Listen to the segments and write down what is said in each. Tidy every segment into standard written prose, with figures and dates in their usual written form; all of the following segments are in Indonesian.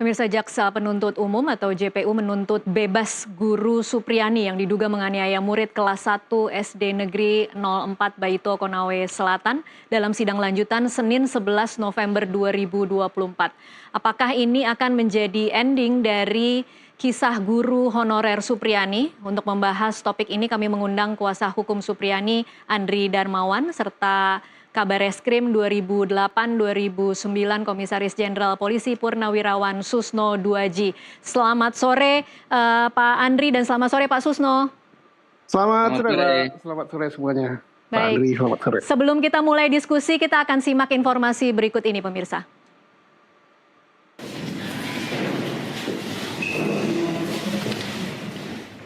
Pemirsa, Jaksa Penuntut Umum atau JPU menuntut bebas guru Supriani yang diduga menganiaya murid kelas 1 SD Negeri 04 Baito Konawe Selatan dalam sidang lanjutan Senin 11 November 2024. Apakah ini akan menjadi ending dari kisah guru honorer Supriani? Untuk membahas topik ini kami mengundang kuasa hukum Supriani Andri Darmawan serta Kabareskrim 2008-2009 Komisaris Jenderal Polisi Purnawirawan Susno Duaji. Selamat sore Pak Andri dan selamat sore Pak Susno. Selamat sore Pak. Selamat sore semuanya. Baik. Pak Andri, selamat sore. Sebelum kita mulai diskusi, kita akan simak informasi berikut ini pemirsa.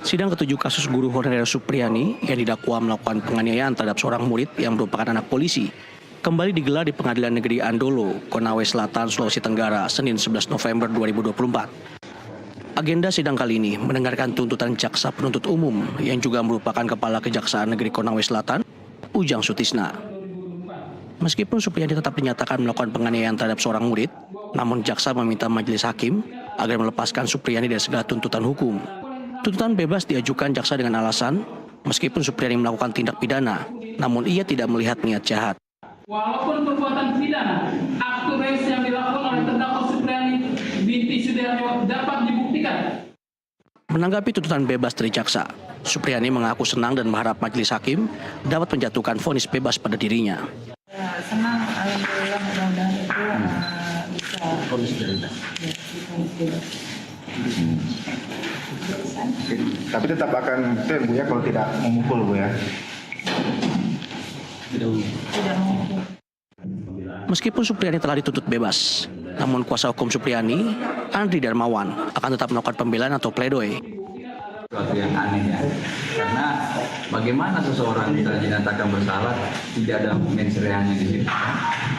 Sidang ketujuh kasus guru honorer Supriani yang didakwa melakukan penganiayaan terhadap seorang murid yang merupakan anak polisi kembali digelar di Pengadilan Negeri Andolo, Konawe Selatan, Sulawesi Tenggara, Senin 11 November 2024. Agenda sidang kali ini mendengarkan tuntutan Jaksa Penuntut Umum yang juga merupakan Kepala Kejaksaan Negeri Konawe Selatan, Ujang Sutisna. Meskipun Supriani tetap dinyatakan melakukan penganiayaan terhadap seorang murid, namun Jaksa meminta majelis hakim agar melepaskan Supriani dari segala tuntutan hukum. Tuntutan bebas diajukan jaksa dengan alasan, meskipun Supriani melakukan tindak pidana, namun ia tidak melihat niat jahat. Walaupun perbuatan pidana, aktu reis yang dilakukan oleh terdakwa Supriani binti Sudaryo dapat dibuktikan. Menanggapi tuntutan bebas dari jaksa, Supriani mengaku senang dan berharap majelis hakim dapat menjatuhkan vonis bebas pada dirinya. Senang, alhamdulillah, mudah-mudahan itu bisa vonis bebas. Tapi tetap akan itu Bu ya kalau tidak memukul Bu ya. Tidak memukul. Meskipun Supriani telah dituntut bebas, namun kuasa hukum Supriani, Andri Darmawan, akan tetap melakukan pembelaan atau pledoi. Suatu yang aneh ya, karena bagaimana seseorang bisa dinyatakan bersalah tidak ada mens reanya di situ.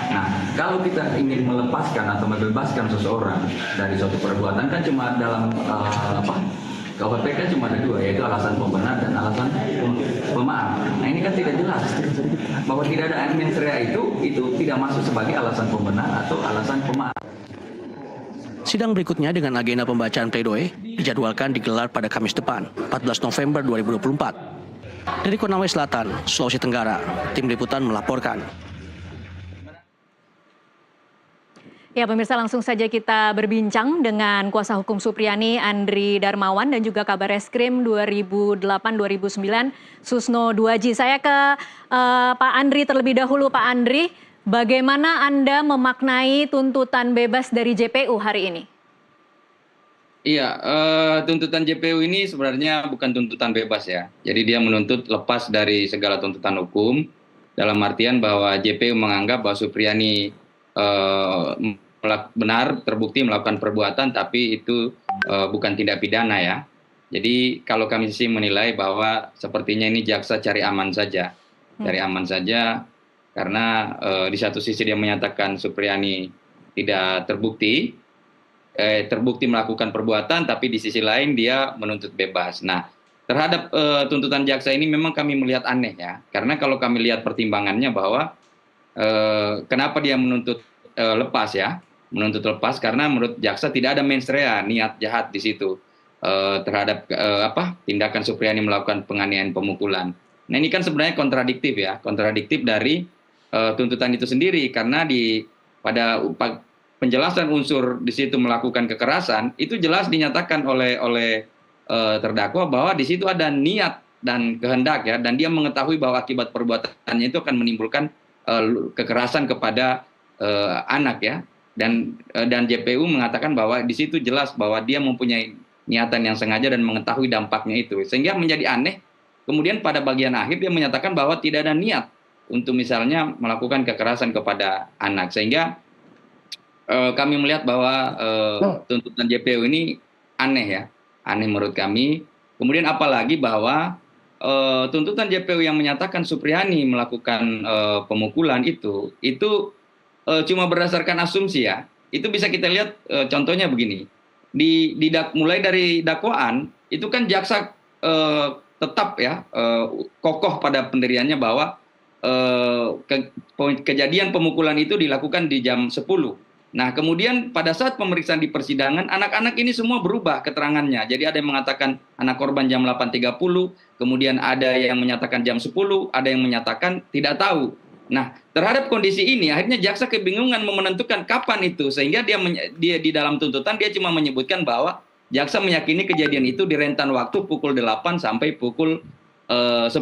Nah, kalau kita ingin melepaskan atau membebaskan seseorang dari suatu perbuatan kan cuma dalam KUHP kan cuma ada dua, yaitu alasan pembenar dan alasan pemaaf. Nah ini kan tidak jelas bahwa tidak ada mens rea itu tidak masuk sebagai alasan pembenar atau alasan pemaaf. Sidang berikutnya dengan agenda pembacaan pledoi dijadwalkan digelar pada Kamis depan, 14 November 2024. Dari Konawe Selatan, Sulawesi Tenggara, Tim Liputan melaporkan. Ya pemirsa, langsung saja kita berbincang dengan kuasa hukum Supriani Andri Darmawan dan juga Kabareskrim 2008-2009 Susno Duaji. Saya ke Pak Andri terlebih dahulu. Pak Andri, bagaimana Anda memaknai tuntutan bebas dari JPU hari ini? Iya, tuntutan JPU ini sebenarnya bukan tuntutan bebas ya. Jadi dia menuntut lepas dari segala tuntutan hukum dalam artian bahwa JPU menganggap bahwa Supriani benar terbukti melakukan perbuatan tapi itu bukan tindak pidana ya. Jadi kalau kami sih menilai bahwa sepertinya ini jaksa cari aman saja. Cari aman saja karena di satu sisi dia menyatakan Supriani tidak terbukti melakukan perbuatan tapi di sisi lain dia menuntut bebas. Nah, terhadap tuntutan jaksa ini memang kami melihat aneh ya. Karena kalau kami lihat pertimbangannya bahwa kenapa dia menuntut lepas ya, menuntut lepas karena menurut jaksa tidak ada mens rea, niat jahat di situ terhadap tindakan Supriani melakukan penganiayaan pemukulan. Nah ini kan sebenarnya kontradiktif ya, kontradiktif dari tuntutan itu sendiri karena pada penjelasan unsur di situ melakukan kekerasan itu jelas dinyatakan oleh terdakwa bahwa di situ ada niat dan kehendak ya, dan dia mengetahui bahwa akibat perbuatannya itu akan menimbulkan kekerasan kepada anak ya, dan JPU mengatakan bahwa di situ jelas bahwa dia mempunyai niatan yang sengaja dan mengetahui dampaknya itu, sehingga menjadi aneh. Kemudian pada bagian akhir dia menyatakan bahwa tidak ada niat untuk misalnya melakukan kekerasan kepada anak, sehingga kami melihat bahwa tuntutan JPU ini aneh ya, aneh menurut kami. Kemudian apalagi bahwa tuntutan JPU yang menyatakan Supriani melakukan pemukulan itu cuma berdasarkan asumsi ya. Itu bisa kita lihat contohnya begini. Mulai dari dakwaan itu kan jaksa tetap ya kokoh pada pendiriannya bahwa kejadian pemukulan itu dilakukan di jam 10 Nah, kemudian pada saat pemeriksaan di persidangan, anak-anak ini semua berubah keterangannya. Jadi ada yang mengatakan anak korban jam 8.30, kemudian ada yang menyatakan jam 10, ada yang menyatakan tidak tahu. Nah, terhadap kondisi ini, akhirnya jaksa kebingungan menentukan kapan itu, sehingga dia di dalam tuntutan dia cuma menyebutkan bahwa jaksa meyakini kejadian itu di rentan waktu pukul 8 sampai pukul 10.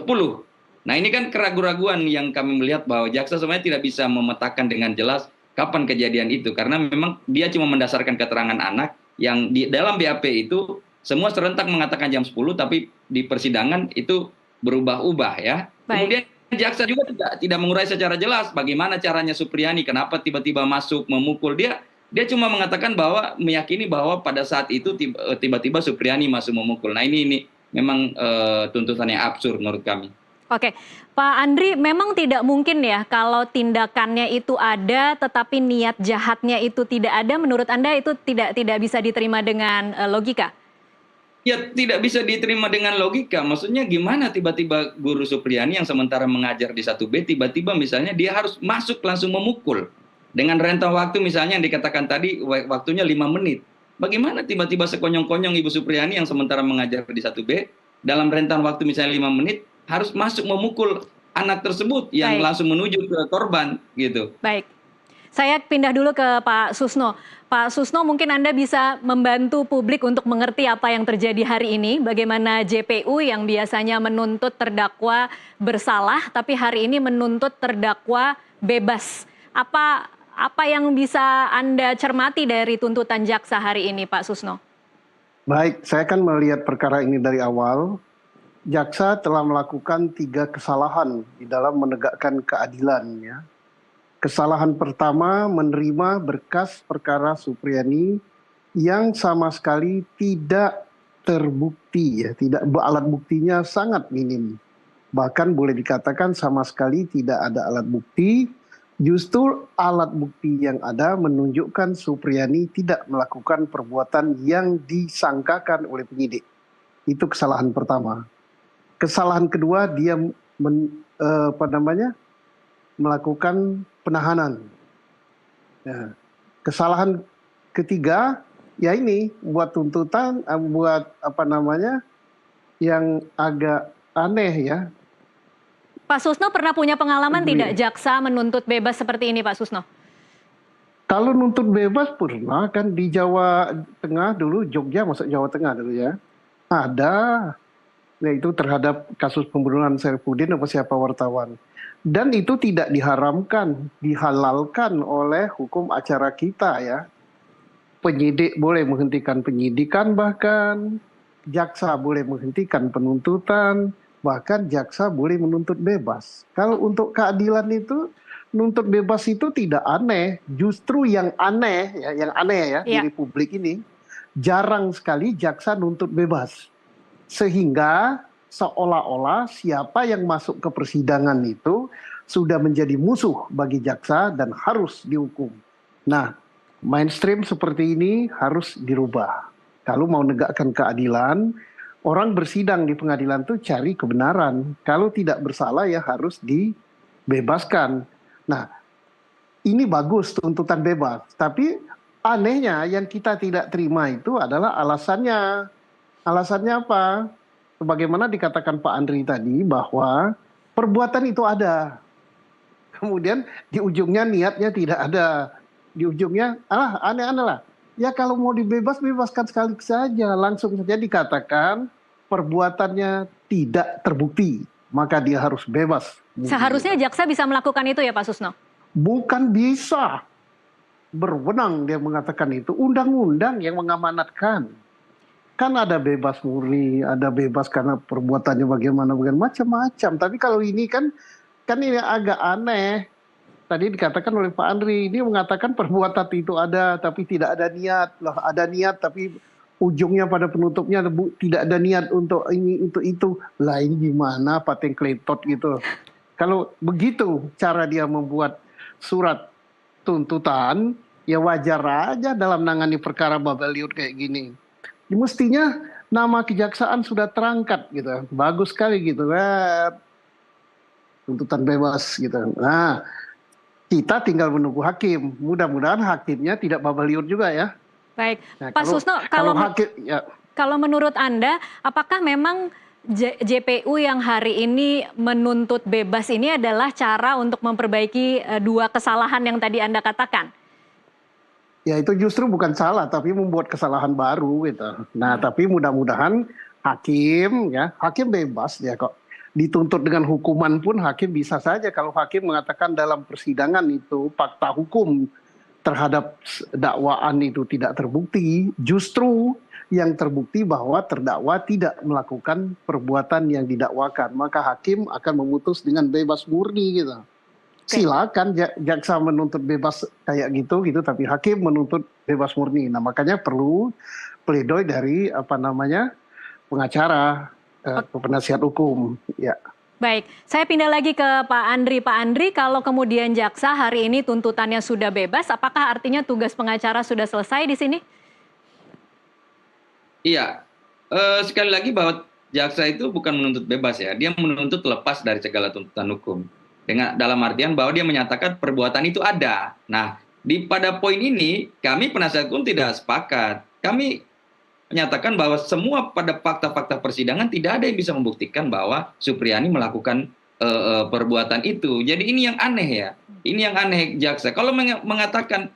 Nah, ini kan keraguan-raguan yang kami melihat bahwa jaksa sebenarnya tidak bisa memetakan dengan jelas kapan kejadian itu, karena memang dia cuma mendasarkan keterangan anak yang di dalam BAP itu semua serentak mengatakan jam 10, tapi di persidangan itu berubah-ubah ya. Baik. Kemudian jaksa juga tidak mengurai secara jelas bagaimana caranya Supriyani, kenapa tiba-tiba masuk memukul dia. Dia cuma mengatakan bahwa meyakini bahwa pada saat itu tiba-tiba Supriyani masuk memukul. Nah, ini memang tuntutan yang absurd menurut kami. Oke, Pak Andri, memang tidak mungkin ya kalau tindakannya itu ada tetapi niat jahatnya itu tidak ada. Menurut Anda itu tidak bisa diterima dengan logika? Ya, tidak bisa diterima dengan logika. Maksudnya gimana tiba-tiba guru Supriyani yang sementara mengajar di 1B tiba-tiba misalnya dia harus masuk langsung memukul. Dengan rentang waktu misalnya yang dikatakan tadi waktunya 5 menit. Bagaimana tiba-tiba sekonyong-konyong Ibu Supriyani yang sementara mengajar di 1B dalam rentang waktu misalnya 5 menit harus masuk memukul anak tersebut yang langsung menuju ke korban gitu. Baik, saya pindah dulu ke Pak Susno. Pak Susno, mungkin Anda bisa membantu publik untuk mengerti apa yang terjadi hari ini. Bagaimana JPU yang biasanya menuntut terdakwa bersalah, tapi hari ini menuntut terdakwa bebas. Apa yang bisa Anda cermati dari tuntutan jaksa hari ini, Pak Susno? Baik, saya kan melihat perkara ini dari awal. Jaksa telah melakukan 3 kesalahan di dalam menegakkan keadilan. Ya. Kesalahan pertama, menerima berkas perkara Supriyani yang sama sekali tidak terbukti, ya, tidak alat buktinya sangat minim. Bahkan boleh dikatakan sama sekali tidak ada alat bukti. Justru alat bukti yang ada menunjukkan Supriyani tidak melakukan perbuatan yang disangkakan oleh penyidik. Itu kesalahan pertama. Kesalahan kedua, dia melakukan penahanan. Ya. Kesalahan ketiga, ya ini buat tuntutan, yang agak aneh ya. Pak Susno pernah punya pengalaman tidak jaksa menuntut bebas seperti ini, Pak Susno? Kalau nuntut bebas pernah kan di Jawa Tengah dulu, Jogja masuk Jawa Tengah dulu ya. Ada. Nah, itu terhadap kasus pembunuhan Saifuddin atau siapa wartawan. Dan itu tidak diharamkan, dihalalkan oleh hukum acara kita ya. Penyidik boleh menghentikan penyidikan bahkan, jaksa boleh menghentikan penuntutan, bahkan jaksa boleh menuntut bebas. Kalau untuk keadilan itu, nuntut bebas itu tidak aneh. Justru yang aneh ya di Republik ini, jarang sekali jaksa nuntut bebas. Sehingga seolah-olah siapa yang masuk ke persidangan itu sudah menjadi musuh bagi jaksa dan harus dihukum. Nah, mainstream seperti ini harus dirubah. Kalau mau negakkan keadilan, orang bersidang di pengadilan itu cari kebenaran. Kalau tidak bersalah ya harus dibebaskan. Nah, ini bagus tuntutan bebas. Tapi anehnya yang kita tidak terima itu adalah alasannya. Alasannya apa? Sebagaimana dikatakan Pak Andri tadi bahwa perbuatan itu ada. Kemudian di ujungnya niatnya tidak ada. Di ujungnya, aneh-aneh lah. Ya kalau mau bebaskan sekali saja. Langsung saja dikatakan perbuatannya tidak terbukti. Maka dia harus bebas. Seharusnya jaksa bisa melakukan itu ya Pak Susno? Bukan bisa. Berwenang dia mengatakan itu. Undang-undang yang mengamanatkan. Kan ada bebas murni, ada bebas karena perbuatannya bagaimana macam-macam. Tapi kalau ini kan ini agak aneh. Tadi dikatakan oleh Pak Andri, ini mengatakan perbuatan itu ada, tapi tidak ada niat. Lah ada niat, tapi ujungnya pada penutupnya tidak ada niat untuk ini, untuk itu. Lah ini gimana paten kletot gitu. Kalau begitu cara dia membuat surat tuntutan, ya wajar aja dalam menangani perkara Babeliut kayak gini. Mestinya nama kejaksaan sudah terangkat gitu, bagus sekali gitu kan, tuntutan bebas gitu. Nah, kita tinggal menunggu hakim. Mudah-mudahan hakimnya tidak babaliur juga ya. Baik, Nah, Pak Susno, kalau hakim ya. kalau menurut Anda, apakah memang JPU yang hari ini menuntut bebas ini adalah cara untuk memperbaiki dua kesalahan yang tadi Anda katakan? Ya itu justru bukan salah, tapi membuat kesalahan baru gitu. Nah, tapi mudah-mudahan hakim bebas ya kok. Dituntut dengan hukuman pun hakim bisa saja kalau hakim mengatakan dalam persidangan itu fakta hukum terhadap dakwaan itu tidak terbukti, justru yang terbukti bahwa terdakwa tidak melakukan perbuatan yang didakwakan, maka hakim akan memutus dengan bebas murni gitu. Silakan jaksa menuntut bebas kayak gitu, tapi hakim menuntut bebas murni. Nah makanya perlu pledoi dari pengacara, penasihat hukum. Ya. Baik, saya pindah lagi ke Pak Andri. Pak Andri, kalau kemudian jaksa hari ini tuntutannya sudah bebas, apakah artinya tugas pengacara sudah selesai di sini? Iya, sekali lagi bahwa jaksa itu bukan menuntut bebas ya, dia menuntut lepas dari segala tuntutan hukum. Dalam artian bahwa dia menyatakan perbuatan itu ada. Nah, pada poin ini kami penasihat hukum tidak sepakat. Kami menyatakan bahwa semua pada fakta-fakta persidangan tidak ada yang bisa membuktikan bahwa Supriyani melakukan perbuatan itu. Jadi ini yang aneh ya. Ini yang aneh jaksa. Kalau mengatakan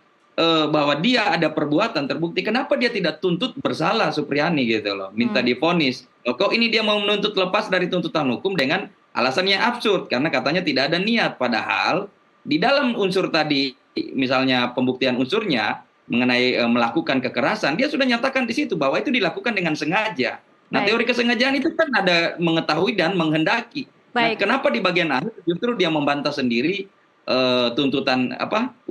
bahwa dia ada perbuatan terbukti, kenapa dia tidak tuntut bersalah Supriyani gitu loh, minta divonis. Kok ini dia mau menuntut lepas dari tuntutan hukum dengan alasan yang absurd karena katanya tidak ada niat, padahal di dalam unsur tadi misalnya pembuktian unsurnya mengenai melakukan kekerasan, dia sudah nyatakan di situ bahwa itu dilakukan dengan sengaja. Nah, teori kesengajaan itu kan ada mengetahui dan menghendaki. Nah, kenapa di bagian akhir justru dia membantah sendiri tuntutan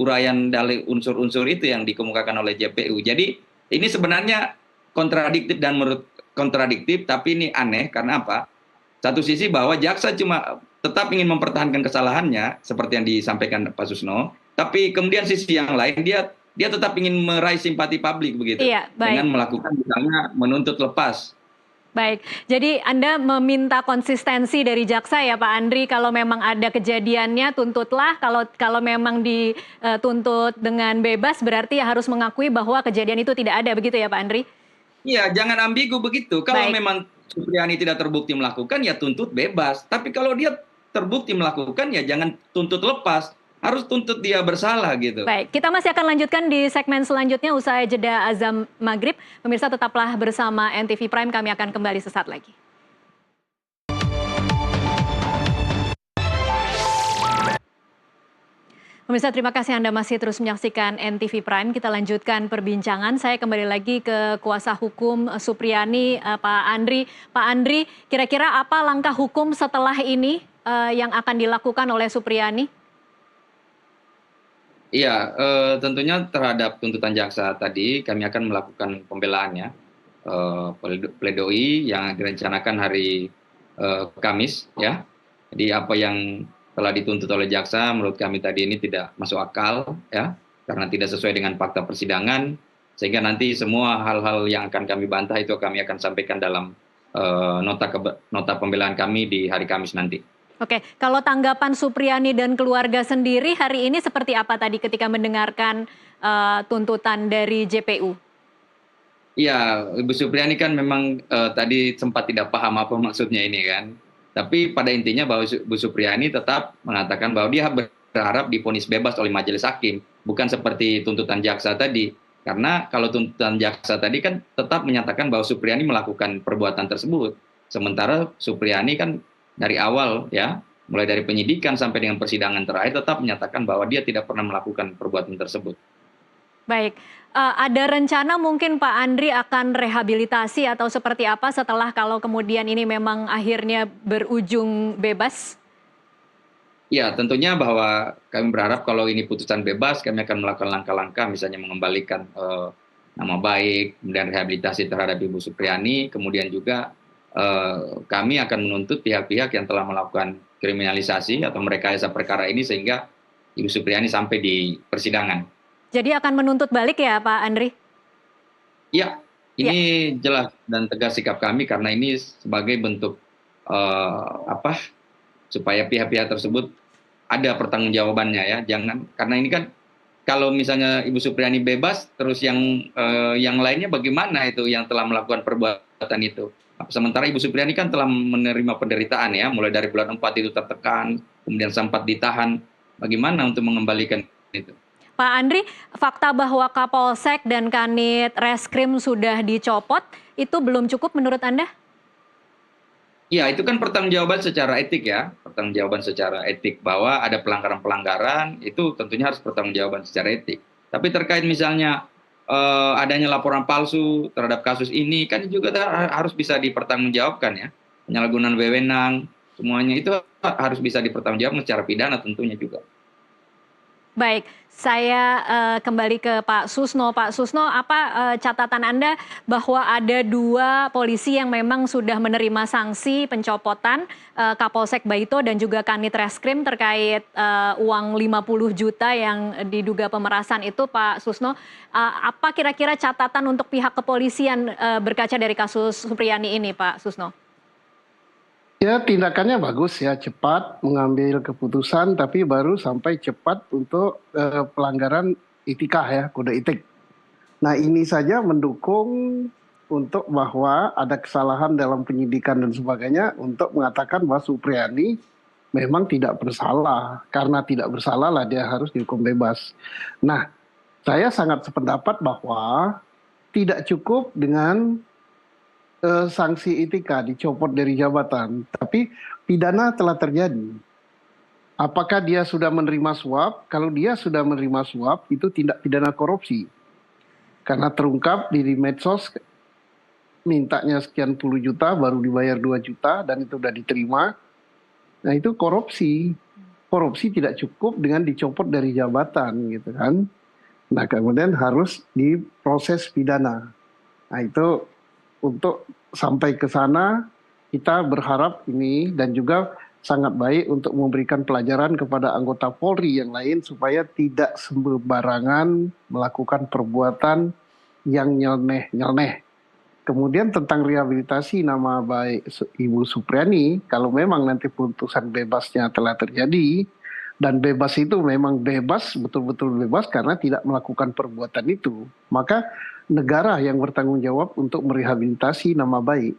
uraian dari unsur-unsur itu yang dikemukakan oleh JPU. Jadi ini sebenarnya kontradiktif dan menurut kontradiktif, tapi ini aneh karena apa? Satu sisi bahwa jaksa cuma tetap ingin mempertahankan kesalahannya seperti yang disampaikan Pak Susno, tapi kemudian sisi yang lain dia tetap ingin meraih simpati publik begitu, dengan melakukan misalnya menuntut lepas. Baik, jadi Anda meminta konsistensi dari jaksa ya Pak Andri, kalau memang ada kejadiannya tuntutlah, kalau memang dituntut dengan bebas berarti harus mengakui bahwa kejadian itu tidak ada, begitu ya Pak Andri? Iya, jangan ambigu begitu. Kalau memang Supriyani tidak terbukti melakukan ya tuntut bebas, tapi kalau dia terbukti melakukan ya jangan tuntut lepas. Harus tuntut dia bersalah gitu. Baik, kita masih akan lanjutkan di segmen selanjutnya usai jeda azan maghrib. Pemirsa tetaplah bersama NTV Prime, kami akan kembali sesaat lagi. Pemirsa, terima kasih Anda masih terus menyaksikan NTV Prime. Kita lanjutkan perbincangan. Saya kembali lagi ke kuasa hukum Supriyani, Pak Andri. Pak Andri, kira-kira apa langkah hukum setelah ini yang akan dilakukan oleh Supriyani? Iya, tentunya terhadap tuntutan jaksa tadi kami akan melakukan pembelaannya, pledoi yang direncanakan hari Kamis ya. Jadi apa yang telah dituntut oleh jaksa menurut kami tadi ini tidak masuk akal ya, karena tidak sesuai dengan fakta persidangan, sehingga nanti semua hal-hal yang akan kami bantah itu kami akan sampaikan dalam nota pembelaan kami di hari Kamis nanti. Oke, kalau tanggapan Supriyani dan keluarga sendiri hari ini seperti apa tadi ketika mendengarkan tuntutan dari JPU? Iya, Ibu Supriyani kan memang tadi sempat tidak paham apa maksudnya ini kan. Tapi pada intinya bahwa Ibu Supriyani tetap mengatakan bahwa dia berharap divonis bebas oleh majelis hakim, bukan seperti tuntutan jaksa tadi. Karena kalau tuntutan jaksa tadi kan tetap menyatakan bahwa Supriyani melakukan perbuatan tersebut. Sementara Supriyani kan dari awal ya, mulai dari penyidikan sampai dengan persidangan terakhir tetap menyatakan bahwa dia tidak pernah melakukan perbuatan tersebut. Baik, ada rencana mungkin Pak Andri akan rehabilitasi atau seperti apa setelah kalau kemudian ini memang akhirnya berujung bebas? Ya, tentunya bahwa kami berharap kalau ini putusan bebas, kami akan melakukan langkah-langkah misalnya mengembalikan nama baik, kemudian rehabilitasi terhadap Ibu Supriyani, kemudian juga kami akan menuntut pihak-pihak yang telah melakukan kriminalisasi atau merekayasa perkara ini sehingga Ibu Supriyani sampai di persidangan. Jadi akan menuntut balik ya Pak Andri? Ya, ini jelas dan tegas sikap kami karena ini sebagai bentuk supaya pihak-pihak tersebut ada pertanggungjawabannya ya. Jangan, karena ini kan kalau misalnya Ibu Supriani bebas, terus yang lainnya bagaimana itu yang telah melakukan perbuatan itu? Sementara Ibu Supriani kan telah menerima penderitaan ya, mulai dari bulan 4 itu tertekan, kemudian sempat ditahan. Bagaimana untuk mengembalikan itu? Pak Andri, fakta bahwa Kapolsek dan Kanit Reskrim sudah dicopot, itu belum cukup menurut Anda? Ya, itu kan pertanggungjawaban secara etik ya, pertanggungjawaban secara etik bahwa ada pelanggaran-pelanggaran, itu tentunya harus pertanggungjawaban secara etik. Tapi terkait misalnya adanya laporan palsu terhadap kasus ini, kan juga harus bisa dipertanggungjawabkan ya. Penyalahgunaan wewenang, semuanya itu harus bisa dipertanggungjawabkan secara pidana tentunya juga. Baik, saya kembali ke Pak Susno. Pak Susno, apa catatan Anda bahwa ada 2 polisi yang memang sudah menerima sanksi pencopotan Kapolsek Baito dan juga Kanit Reskrim terkait uang 50 juta yang diduga pemerasan itu, Pak Susno. Apa kira-kira catatan untuk pihak kepolisian berkaca dari kasus Supriani ini, Pak Susno? Ya, tindakannya bagus ya, cepat mengambil keputusan, tapi baru sampai cepat untuk pelanggaran etika ya, kode etik. Nah, ini saja mendukung untuk bahwa ada kesalahan dalam penyidikan dan sebagainya untuk mengatakan bahwa Supriani memang tidak bersalah. Karena tidak bersalah lah dia harus dihukum bebas. Nah, saya sangat sependapat bahwa tidak cukup dengan sanksi etika dicopot dari jabatan, tapi pidana telah terjadi. Apakah dia sudah menerima suap? Kalau dia sudah menerima suap, itu tindak pidana korupsi. Karena terungkap di medsos, mintanya sekian puluh juta, baru dibayar 2 juta, dan itu sudah diterima. Nah, itu korupsi. Korupsi tidak cukup dengan dicopot dari jabatan, gitu kan. Nah, kemudian harus diproses pidana. Nah, itu untuk sampai ke sana kita berharap ini, dan juga sangat baik untuk memberikan pelajaran kepada anggota Polri yang lain supaya tidak sembarangan melakukan perbuatan yang nyeleneh. Kemudian tentang rehabilitasi nama baik Ibu Supriani, kalau memang nanti putusan bebasnya telah terjadi, dan bebas itu memang bebas, betul-betul bebas karena tidak melakukan perbuatan itu, maka negara yang bertanggung jawab untuk merehabilitasi nama baik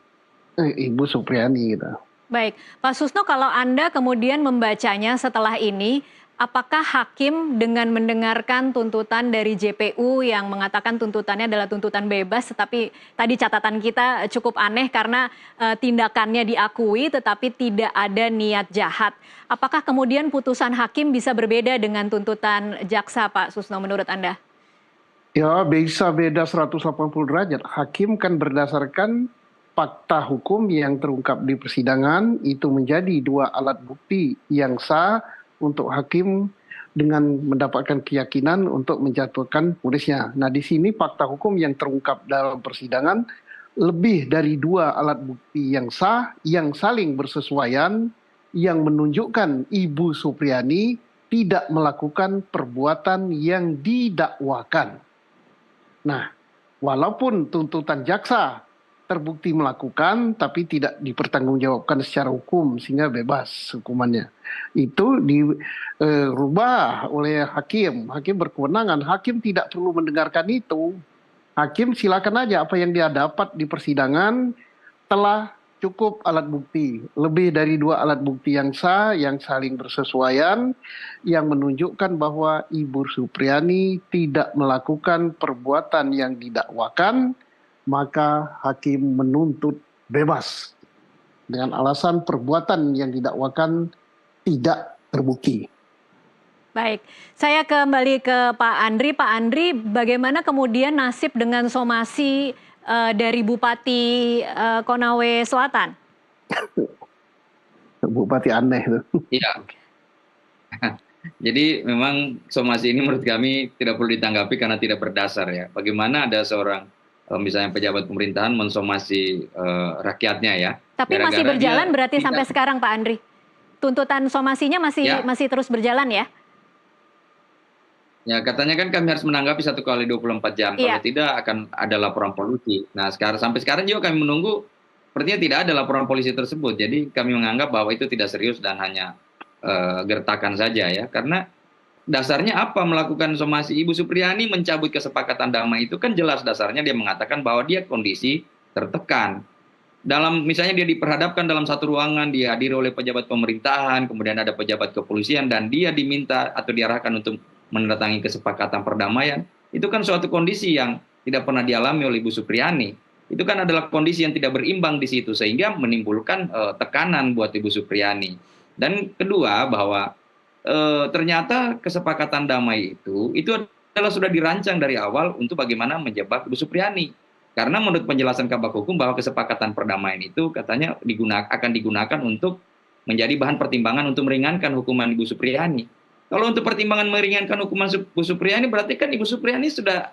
Ibu Supriani gitu. Baik, Pak Susno, kalau Anda kemudian membacanya setelah ini, apakah hakim dengan mendengarkan tuntutan dari JPU yang mengatakan tuntutannya adalah tuntutan bebas, tetapi tadi catatan kita cukup aneh karena tindakannya diakui tetapi tidak ada niat jahat. Apakah kemudian putusan hakim bisa berbeda dengan tuntutan jaksa, Pak Susno, menurut Anda? Ya, bisa beda 180 derajat. Hakim kan berdasarkan fakta hukum yang terungkap di persidangan, itu menjadi 2 alat bukti yang sah untuk hakim dengan mendapatkan keyakinan untuk menjatuhkan vonisnya. Nah, di sini fakta hukum yang terungkap dalam persidangan lebih dari 2 alat bukti yang sah, yang saling bersesuaian, yang menunjukkan Ibu Supriani tidak melakukan perbuatan yang didakwakan. Nah, walaupun tuntutan jaksa terbukti melakukan, tapi tidak dipertanggungjawabkan secara hukum sehingga bebas hukumannya. Itu dirubah oleh hakim. Hakim berkewenangan. Hakim tidak perlu mendengarkan itu. Hakim silakan aja apa yang dia dapat di persidangan telah cukup alat bukti. Lebih dari 2 alat bukti yang sah, yang saling bersesuaian, yang menunjukkan bahwa Ibu Supriani tidak melakukan perbuatan yang didakwakan, maka hakim menuntut bebas dengan alasan perbuatan yang didakwakan tidak terbukti. Baik, saya kembali ke Pak Andri. Pak Andri, bagaimana kemudian nasib dengan somasi dari Bupati Konawe Selatan? Bupati aneh itu. Iya. Jadi memang somasi ini menurut kami tidak perlu ditanggapi karena tidak berdasar ya. Bagaimana ada seorang misalnya pejabat pemerintahan mensomasi rakyatnya ya. Tapi masih berjalan berarti sampai sekarang, Pak Andri? Tuntutan somasinya masih terus berjalan ya? Ya, katanya kan kami harus menanggapi 1 kali 24 jam. Kalau tidak akan ada laporan polisi. Nah, sampai sekarang juga kami menunggu, sepertinya tidak ada laporan polisi tersebut. Jadi kami menganggap bahwa itu tidak serius dan hanya gertakan saja ya, karena dasarnya apa melakukan somasi? Ibu Supriyani mencabut kesepakatan damai itu kan jelas dasarnya dia mengatakan bahwa dia kondisi tertekan. Misalnya dia diperhadapkan dalam satu ruangan, dihadiri oleh pejabat pemerintahan, kemudian ada pejabat kepolisian, dan dia diminta atau diarahkan untuk menandatangani kesepakatan perdamaian. Itu kan suatu kondisi yang tidak pernah dialami oleh Ibu Supriyani. Itu kan adalah kondisi yang tidak berimbang di situ, sehingga menimbulkan tekanan buat Ibu Supriyani. Dan kedua, bahwa ternyata kesepakatan damai itu adalah sudah dirancang dari awal untuk bagaimana menjebak Ibu Supriyani. Karena menurut penjelasan Kabak Hukum bahwa kesepakatan perdamaian itu katanya akan digunakan untuk menjadi bahan pertimbangan untuk meringankan hukuman Ibu Supriyani. Kalau untuk pertimbangan meringankan hukuman Ibu Supriyani, berarti kan Ibu Supriyani sudah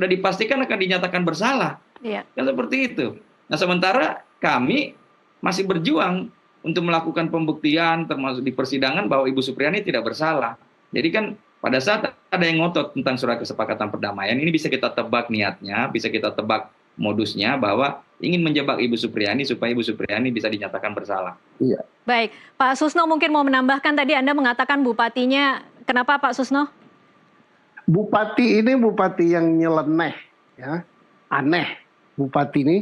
dipastikan akan dinyatakan bersalah. Iya. Kan seperti itu. Nah, sementara kami masih berjuang untuk melakukan pembuktian termasuk di persidangan bahwa Ibu Supriyani tidak bersalah. Jadi kan pada saat ada yang ngotot tentang surat kesepakatan perdamaian, ini bisa kita tebak niatnya, bisa kita tebak modusnya bahwa ingin menjebak Ibu Supriyani supaya Ibu Supriyani bisa dinyatakan bersalah. Iya. Baik, Pak Susno mungkin mau menambahkan, tadi Anda mengatakan bupatinya, kenapa Pak Susno? Bupati ini bupati yang nyeleneh, ya, aneh. Bupati ini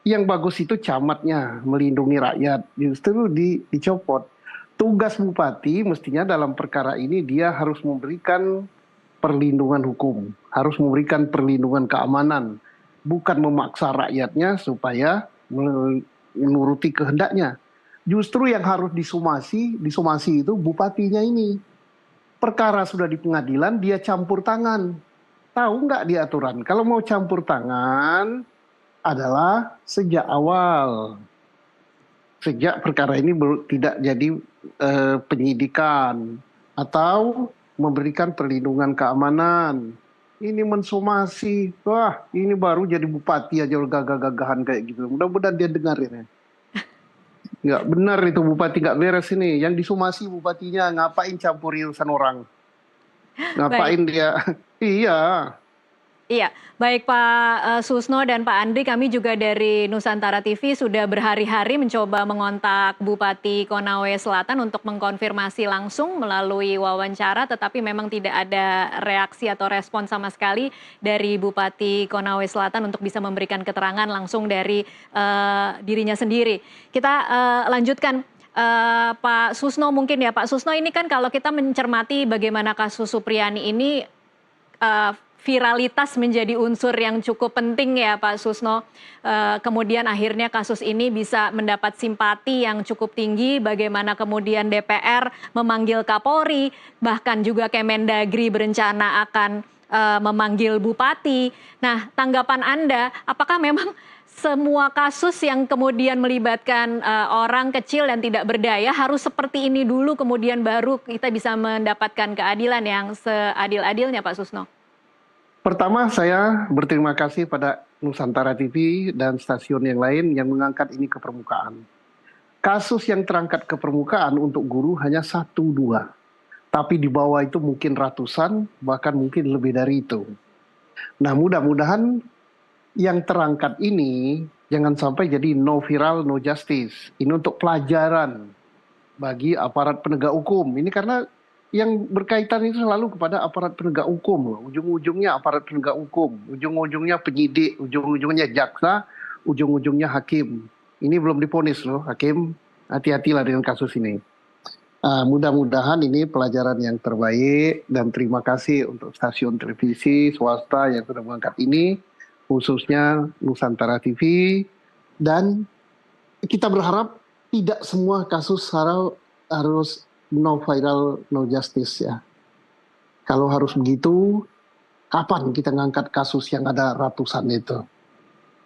yang bagus itu camatnya melindungi rakyat, justru dicopot. Tugas bupati mestinya dalam perkara ini dia harus memberikan perlindungan hukum, harus memberikan perlindungan keamanan, bukan memaksa rakyatnya supaya menuruti kehendaknya. Justru yang harus disomasi itu bupatinya ini. Perkara sudah di pengadilan, dia campur tangan. Tahu nggak di aturan? Kalau mau campur tangan adalah sejak awal. Sejak perkara ini tidak jadi penyidikan atau memberikan perlindungan keamanan. Ini mensomasi. Wah, ini baru jadi bupati aja gagah-gagahan kayak gitu. Mudah-mudahan dia dengar ini. Nggak benar itu bupati, nggak beres ini. Yang disomasi bupatinya, ngapain campur urusan orang? Ngapain dia? Iya. Iya, baik Pak Susno dan Pak Andri, kami juga dari Nusantara TV sudah berhari-hari mencoba mengontak Bupati Konawe Selatan untuk mengkonfirmasi langsung melalui wawancara, tetapi memang tidak ada reaksi atau respon sama sekali dari Bupati Konawe Selatan untuk bisa memberikan keterangan langsung dari dirinya sendiri. Kita lanjutkan. Pak Susno mungkin ya, Pak Susno, ini kan kalau kita mencermati bagaimana kasus Supriyani ini, viralitas menjadi unsur yang cukup penting ya Pak Susno. Kemudian akhirnya kasus ini bisa mendapat simpati yang cukup tinggi, bagaimana kemudian DPR memanggil Kapolri, bahkan juga Kemendagri berencana akan memanggil bupati. Nah, tanggapan Anda, apakah memang semua kasus yang kemudian melibatkan orang kecil dan tidak berdaya harus seperti ini dulu, kemudian baru kita bisa mendapatkan keadilan yang seadil-adilnya Pak Susno? Pertama, saya berterima kasih pada Nusantara TV dan stasiun yang lain yang mengangkat ini ke permukaan. Kasus yang terangkat ke permukaan untuk guru hanya 1-2. Tapi di bawah itu mungkin ratusan, bahkan mungkin lebih dari itu. Nah, mudah-mudahan yang terangkat ini jangan sampai jadi no viral, no justice. Ini untuk pelajaran bagi aparat penegak hukum. Ini karena yang berkaitan itu selalu kepada aparat penegak hukum loh. Ujung-ujungnya aparat penegak hukum, ujung-ujungnya penyidik, ujung-ujungnya jaksa, ujung-ujungnya hakim. Ini belum divonis loh, hakim. Hati-hatilah dengan kasus ini. Mudah-mudahan ini pelajaran yang terbaik, dan terima kasih untuk stasiun televisi swasta yang sudah mengangkat ini, khususnya Nusantara TV, dan kita berharap tidak semua kasus harus no viral, no justice ya. Kalau harus begitu, kapan kita ngangkat kasus yang ada ratusan itu?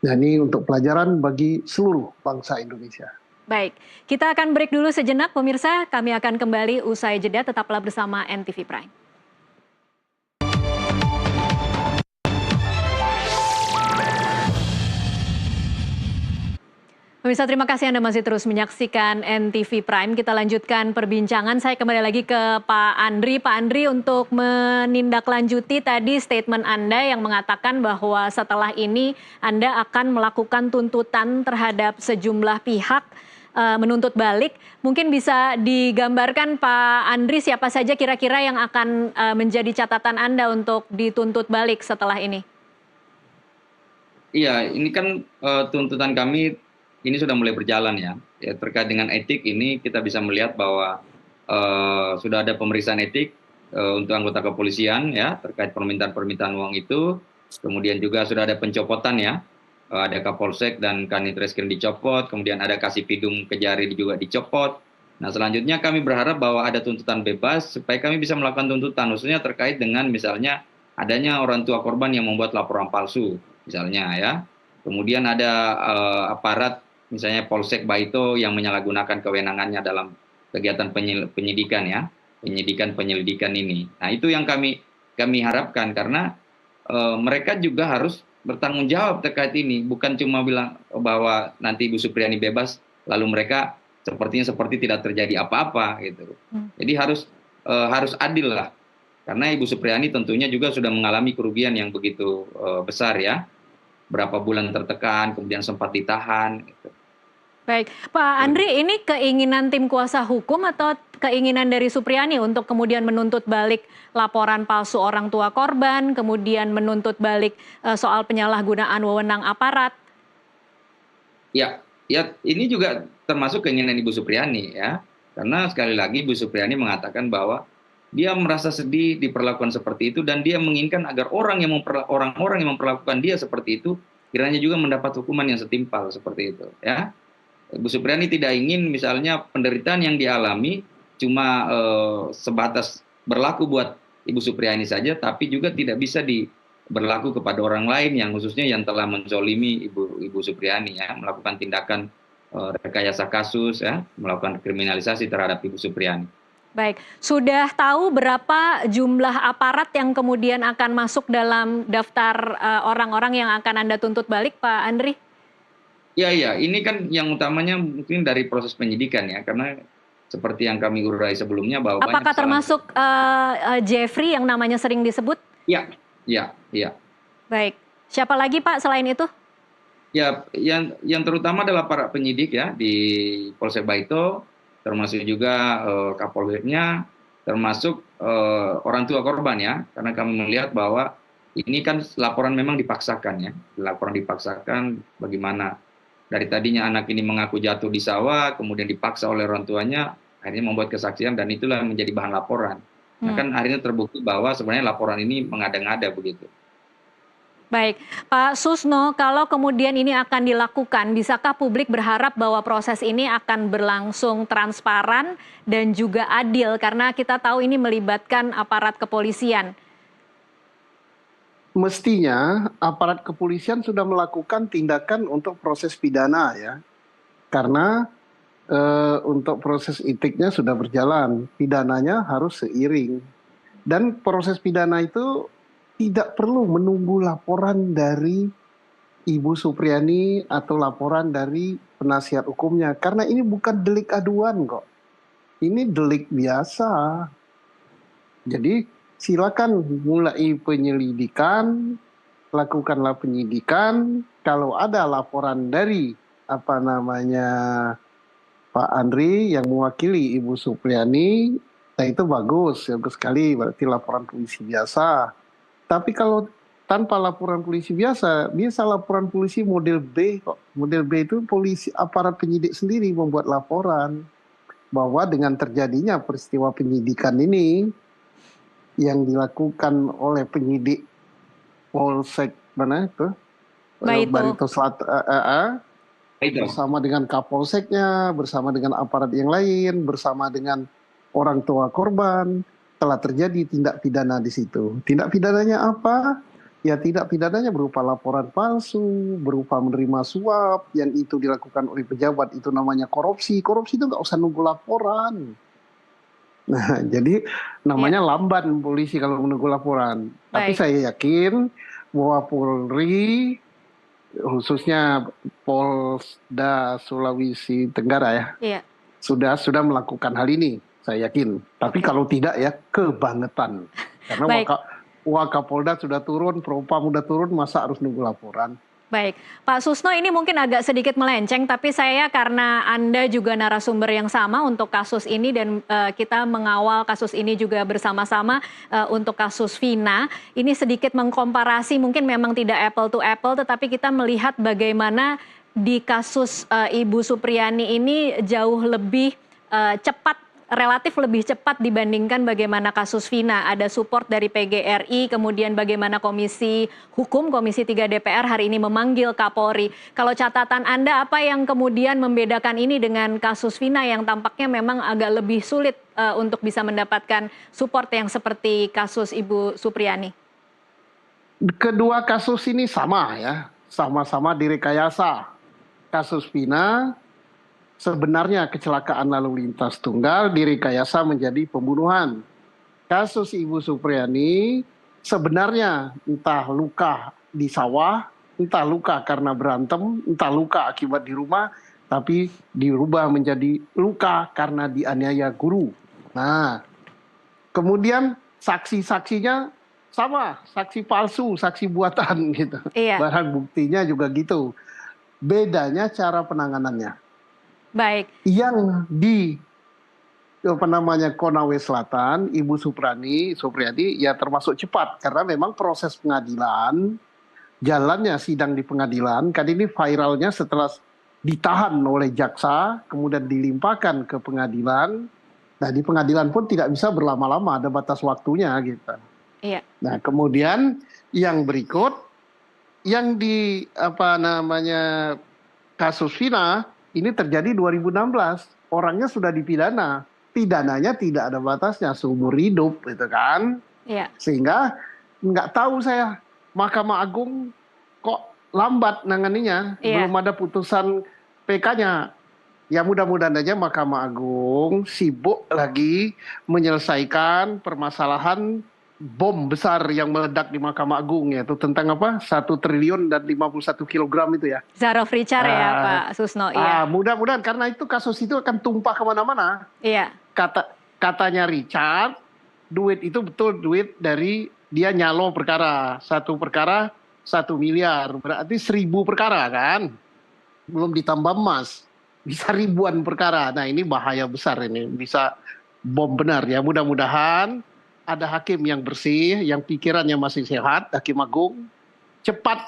Nah, ini untuk pelajaran bagi seluruh bangsa Indonesia. Baik, kita akan break dulu sejenak pemirsa, kami akan kembali usai jeda, tetaplah bersama NTV Prime. Pemirsa, terima kasih Anda masih terus menyaksikan NTV Prime. Kita lanjutkan perbincangan. Saya kembali lagi ke Pak Andri. Pak Andri, untuk menindaklanjuti tadi statement Anda yang mengatakan bahwa setelah ini Anda akan melakukan tuntutan terhadap sejumlah pihak menuntut balik. Mungkin bisa digambarkan Pak Andri siapa saja kira-kira yang akan menjadi catatan Anda untuk dituntut balik setelah ini? Iya, ini kan tuntutan kami ini sudah mulai berjalan ya. Ya terkait dengan etik ini kita bisa melihat bahwa sudah ada pemeriksaan etik untuk anggota kepolisian ya terkait permintaan uang itu. Kemudian juga sudah ada pencopotan ya. Ada Kapolsek dan Kanit Reskrim dicopot, kemudian ada Kasipidum Kejari juga dicopot. Nah, selanjutnya kami berharap bahwa ada tuntutan bebas supaya kami bisa melakukan tuntutan khususnya terkait dengan misalnya adanya orang tua korban yang membuat laporan palsu misalnya ya. Kemudian ada aparat misalnya Polsek Baito yang menyalahgunakan kewenangannya dalam kegiatan penyidikan ya, penyelidikan ini. Nah, itu yang kami harapkan karena mereka juga harus bertanggung jawab terkait ini, bukan cuma bilang bahwa nanti Ibu Supriani bebas lalu mereka seperti tidak terjadi apa-apa gitu. Jadi harus adil lah. Karena Ibu Supriani tentunya juga sudah mengalami kerugian yang begitu besar ya. Berapa bulan tertekan, kemudian sempat ditahan gitu. Baik, Pak Andri, ini keinginan tim kuasa hukum atau keinginan dari Supriani untuk kemudian menuntut balik laporan palsu orang tua korban, kemudian menuntut balik soal penyalahgunaan wewenang aparat? Ya, ini juga termasuk keinginan Ibu Supriani ya. Karena sekali lagi Ibu Supriani mengatakan bahwa dia merasa sedih diperlakukan seperti itu dan dia menginginkan agar orang-orang yang memperlakukan dia seperti itu kiranya juga mendapat hukuman yang setimpal seperti itu ya. Ibu Supriani tidak ingin misalnya penderitaan yang dialami cuma sebatas berlaku buat Ibu Supriani saja, tapi juga tidak bisa berlaku kepada orang lain yang khususnya yang telah menzolimi Ibu Supriani ya, melakukan tindakan rekayasa kasus ya, melakukan kriminalisasi terhadap Ibu Supriani. Baik, sudah tahu berapa jumlah aparat yang kemudian akan masuk dalam daftar orang-orang yang akan Anda tuntut balik, Pak Andri? Ya, ini kan yang utamanya mungkin dari proses penyidikan ya, karena seperti yang kami urai sebelumnya bahwa apakah termasuk Jeffrey yang namanya sering disebut? Ya. Baik, siapa lagi Pak selain itu? Ya, yang terutama adalah para penyidik ya di Polsek Baito, termasuk juga Kapolseknya, termasuk orang tua korban ya, karena kami melihat bahwa ini kan laporan memang dipaksakan ya, laporan dipaksakan bagaimana dari tadinya anak ini mengaku jatuh di sawah, kemudian dipaksa oleh orang tuanya, akhirnya membuat kesaksian dan itulah yang menjadi bahan laporan. Nah, kan akhirnya terbukti bahwa sebenarnya laporan ini mengada-ngada begitu. Baik, Pak Susno, kalau kemudian ini akan dilakukan, bisakah publik berharap bahwa proses ini akan berlangsung transparan dan juga adil? Karena kita tahu ini melibatkan aparat kepolisian. Mestinya aparat kepolisian sudah melakukan tindakan untuk proses pidana ya. Karena untuk proses etiknya sudah berjalan, pidananya harus seiring. Dan proses pidana itu tidak perlu menunggu laporan dari Ibu Supriani atau laporan dari penasihat hukumnya. Karena ini bukan delik aduan kok. Ini delik biasa. Jadi silakan mulai penyelidikan, lakukanlah penyidikan. Kalau ada laporan dari Pak Andri yang mewakili Ibu Supriani, nah itu bagus sekali, berarti laporan polisi biasa. Tapi kalau tanpa laporan polisi biasa laporan polisi model B kok. Model B itu polisi aparat penyidik sendiri membuat laporan bahwa dengan terjadinya peristiwa penyidikan ini yang dilakukan oleh penyidik Polsek Barito Selatan bersama dengan Kapolseknya, bersama dengan aparat yang lain, bersama dengan orang tua korban, telah terjadi tindak pidana di situ. Tindak pidananya apa? Ya tindak pidananya berupa laporan palsu, berupa menerima suap, yang itu dilakukan oleh pejabat, itu namanya korupsi. Korupsi itu nggak usah nunggu laporan. Nah, jadi namanya lamban polisi kalau menunggu laporan. Tapi saya yakin bahwa Polri, khususnya Polda Sulawesi Tenggara ya, sudah melakukan hal ini. Saya yakin. Tapi kalau tidak ya kebangetan. Karena Wakapolda sudah turun, Propam sudah turun, masa harus nunggu laporan? Baik, Pak Susno, ini mungkin agak sedikit melenceng, tapi saya karena Anda juga narasumber yang sama untuk kasus ini dan kita mengawal kasus ini juga bersama-sama untuk kasus Vina, ini sedikit mengkomparasi, mungkin memang tidak apple to apple, tetapi kita melihat bagaimana di kasus Ibu Supriani ini jauh lebih cepat, relatif lebih cepat dibandingkan bagaimana kasus Vina. Ada support dari PGRI, kemudian bagaimana Komisi Hukum, Komisi 3 DPR hari ini memanggil Kapolri. Kalau catatan Anda, apa yang kemudian membedakan ini dengan kasus Vina yang tampaknya memang agak lebih sulit untuk bisa mendapatkan support yang seperti kasus Ibu Supriani? Kedua kasus ini sama ya, sama-sama direkayasa. Kasus Vina sebenarnya kecelakaan lalu lintas tunggal direkayasa menjadi pembunuhan. Kasus Ibu Supriani sebenarnya entah luka di sawah, entah luka karena berantem, entah luka akibat di rumah, tapi dirubah menjadi luka karena dianiaya guru. Nah, kemudian saksi-saksinya sama, saksi palsu, saksi buatan gitu. Iya. Barang buktinya juga gitu. Bedanya cara penanganannya. Baik. Yang di Konawe Selatan, Ibu Supriani ya termasuk cepat karena memang proses pengadilan, jalannya sidang di pengadilan, kan ini viralnya setelah ditahan oleh jaksa, kemudian dilimpahkan ke pengadilan. Nah, di pengadilan pun tidak bisa berlama-lama, ada batas waktunya gitu. Iya. Nah, kemudian yang berikut yang di kasus Vina ini terjadi 2016, orangnya sudah dipidana, pidananya tidak ada batasnya, seumur hidup gitu kan. Iya. Sehingga nggak tahu saya Mahkamah Agung kok lambat nanganinya, Iya. belum ada putusan PK-nya. Ya mudah-mudahan aja Mahkamah Agung sibuk lagi menyelesaikan permasalahan bom besar yang meledak di Mahkamah Agung, yaitu tentang apa? 1 triliun dan 51 kilogram itu ya. Zaro Fricar ya Pak Susno. Iya. Mudah-mudahan karena itu kasus itu akan tumpah kemana-mana. Iya. Katanya Richard, duit itu betul duit dari dia nyalo perkara. 1 perkara 1 miliar, berarti 1000 perkara kan. Belum ditambah emas, bisa ribuan perkara. Nah ini bahaya besar ini, bisa bom benar ya. Mudah-mudahan ada hakim yang bersih, yang pikirannya masih sehat, Hakim Agung, cepat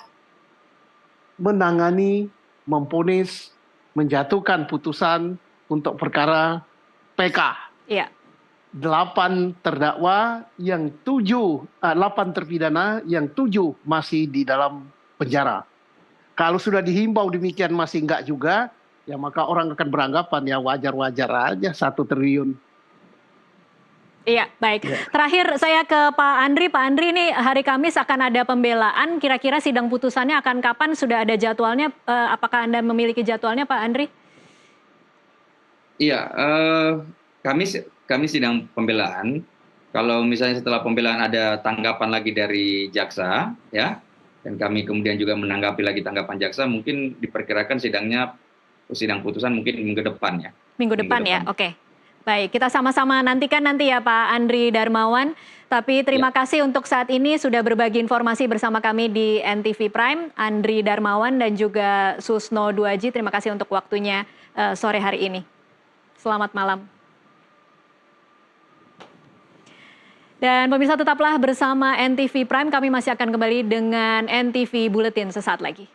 menangani, memvonis, menjatuhkan putusan untuk perkara PK. Iya. 8 terdakwa, yang 8 terpidana, yang 7 masih di dalam penjara. Kalau sudah dihimbau demikian masih enggak juga, ya maka orang akan beranggapan ya wajar-wajar aja 1 triliun. Iya, baik. Terakhir saya ke Pak Andri. Pak Andri, ini hari Kamis akan ada pembelaan. Kira-kira sidang putusannya akan kapan? Sudah ada jadwalnya? Apakah Anda memiliki jadwalnya, Pak Andri? Iya, kami sidang pembelaan. Kalau misalnya setelah pembelaan ada tanggapan lagi dari jaksa, ya, dan kami kemudian juga menanggapi lagi tanggapan jaksa, mungkin diperkirakan sidang putusan mungkin minggu depan ya. Minggu depan ya, oke. Baik, kita sama-sama nantikan nanti ya Pak Andri Darmawan. Tapi terima kasih untuk saat ini sudah berbagi informasi bersama kami di NTV Prime. Andri Darmawan dan juga Susno Duaji, terima kasih untuk waktunya sore hari ini. Selamat malam. Dan pemirsa tetaplah bersama NTV Prime, kami masih akan kembali dengan NTV Bulletin sesaat lagi.